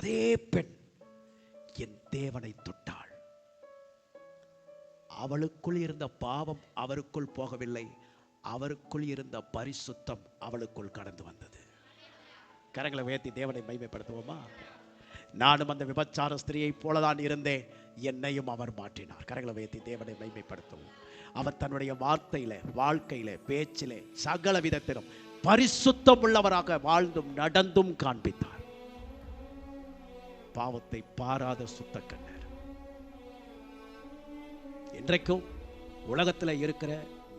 அதே பெண் என் தேவனை தொட்டாள். அவளுக்குள் இருந்த பாவம் அவருக்குள் போகவில்லை, அவருக்குள் இருந்த பரிசுத்தம் அவளுக்குள் கடந்து வந்தது. கரங்களை உயர்த்தி தேவனை மகிமைப்படுத்துவோமா? நானும் அந்த விபச்சார ஸ்திரியை போலதான் இருந்தேன், என்னையும் அவர் மாற்றினார். கரங்களை உயர்த்தி தேவனை மகிமைப்படுத்துவோம். அவர் தன்னுடைய வார்த்தையில, வாழ்க்கையில, பேச்சிலே, சகல விதத்திலும் பரிசுத்தம் உள்ளவராக வாழ்ந்தும் நடந்தும் காண்பித்தார். பாவத்தை பாராத சுத்த கண்ணர். இன்றைக்கும் உலகத்தில் இருக்கிற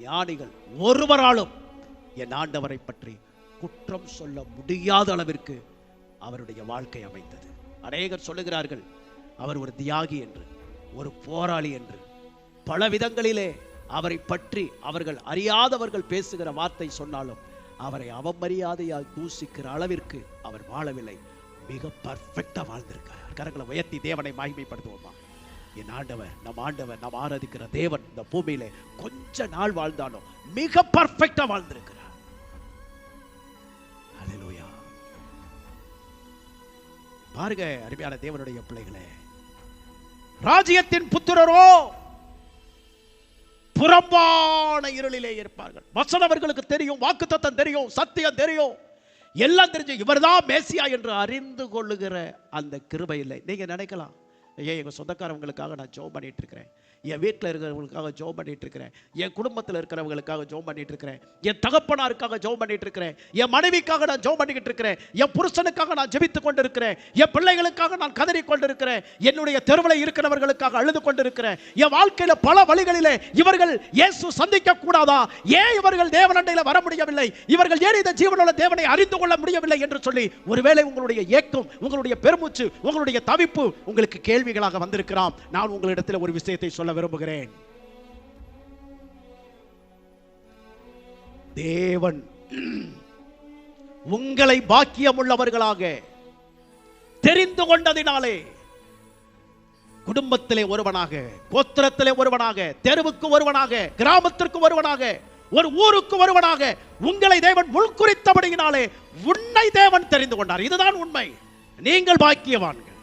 ஞானிகள் ஒருவராலும் என் ஆண்டவரை பற்றி குற்றம் சொல்ல முடியாத அளவிற்கு அவருடைய வாழ்க்கை அமைந்தது. அநேகர் சொல்லுகிறார்கள் அவர் ஒரு தியாகி என்று, ஒரு போராளி என்று. பல விதங்களிலே அவரை பற்றி அவர்கள் அறியாதவர்கள் பேசுகிற வார்த்தை சொன்னாலும் அவரை அவமரியாதையால் தூசிக்கிற அளவிற்கு அவர் வாழவில்லை. மிக பர்ஃபெக்டா வாழ்ந்திருக்கிறார். கரங்களை உயர்த்தி தேவனை மகிமைப்படுத்துவோமா? என் ஆண்டவர், நம் ஆண்டவர், நாம் ஆராதிக்கிற தேவன் இந்த பூமியிலே கொஞ்ச நாள் வாழ்ந்தாலும் மிக பர்ஃபெக்டா வாழ்ந்திருக்கிறார். ஹல்லேலூயா. பாருங்க அருமையான தேவனுடைய பிள்ளைகளே, ராஜ்யத்தின் புத்திரரோ புறம்பான இருளிலே இருப்பார்கள். வசனம் அவர்களுக்கு தெரியும், வாக்குத்தத்தம் தெரியும், சத்தியம் தெரியும், எல்லாம் தெரிஞ்சு இவர்தான் மேசியா என்று அறிந்து கொள்ளுகிற அந்த கிருபை இல்லை. நீங்க நினைக்கலாம், ஏன் எங்கள் சொந்தக்காரவங்களுக்காக நான் ஜெபம் பண்ணிட்டு இருக்கிறேன், என் வீட்டில் இருக்கிறவங்களுக்காக ஜெபம் பண்ணிட்டு இருக்கிறேன், என் குடும்பத்தில் இருக்கிறவங்களுக்காக ஜெபம் பண்ணிட்டு இருக்கிறேன், என் தகப்பனாருக்காக ஜெபம் பண்ணிட்டு இருக்கிறேன், என் மனைவிக்காக நான் ஜெபம் பண்ணிக்கிட்டு இருக்கிறேன், என் புருஷனுக்காக நான் ஜெபித்துக் கொண்டிருக்கிறேன், என் பிள்ளைகளுக்காக நான் கதறி கொண்டிருக்கிறேன், என்னுடைய தெருவில் இருக்கிறவர்களுக்காக அழுது கொண்டிருக்கிறேன், என் வாழ்க்கையில் பல வழிகளிலே இவர்கள் இயேசு சந்திக்க கூடாதா, ஏன் இவர்கள் தேவனண்டையில் வர முடியவில்லை, இவர்கள் ஏன் இந்த ஜீவனுள்ள தேவனை அறிந்து கொள்ள முடியவில்லை என்று சொல்லி ஒருவேளை உங்களுடைய ஏக்கம், உங்களுடைய பெருமூச்சு, உங்களுடைய தவிப்பு உங்களுக்கு கேள்விகளாக வந்திருக்கலாம். நான் உங்களிடத்தில் ஒரு விஷயத்தை சொல்ல விரும்புகிறேன். தேவன் உங்களை பாக்கியமுள்ளவர்களாக தெரிந்து கொண்டதினாலே, குடும்பத்திலே ஒருவனாக, கோத்திரத்திலே ஒருவனாக, தெருவுக்கு ஒருவனாக, கிராமத்திற்கு ஒருவனாக, ஒரு ஊருக்கு ஒருவனாக உங்களை தேவன் முன்குறித்தபடியினாலே உன்னை தேவன் தெரிந்து கொண்டார். இதுதான் உண்மை. நீங்கள் பாக்கியவான்கள்.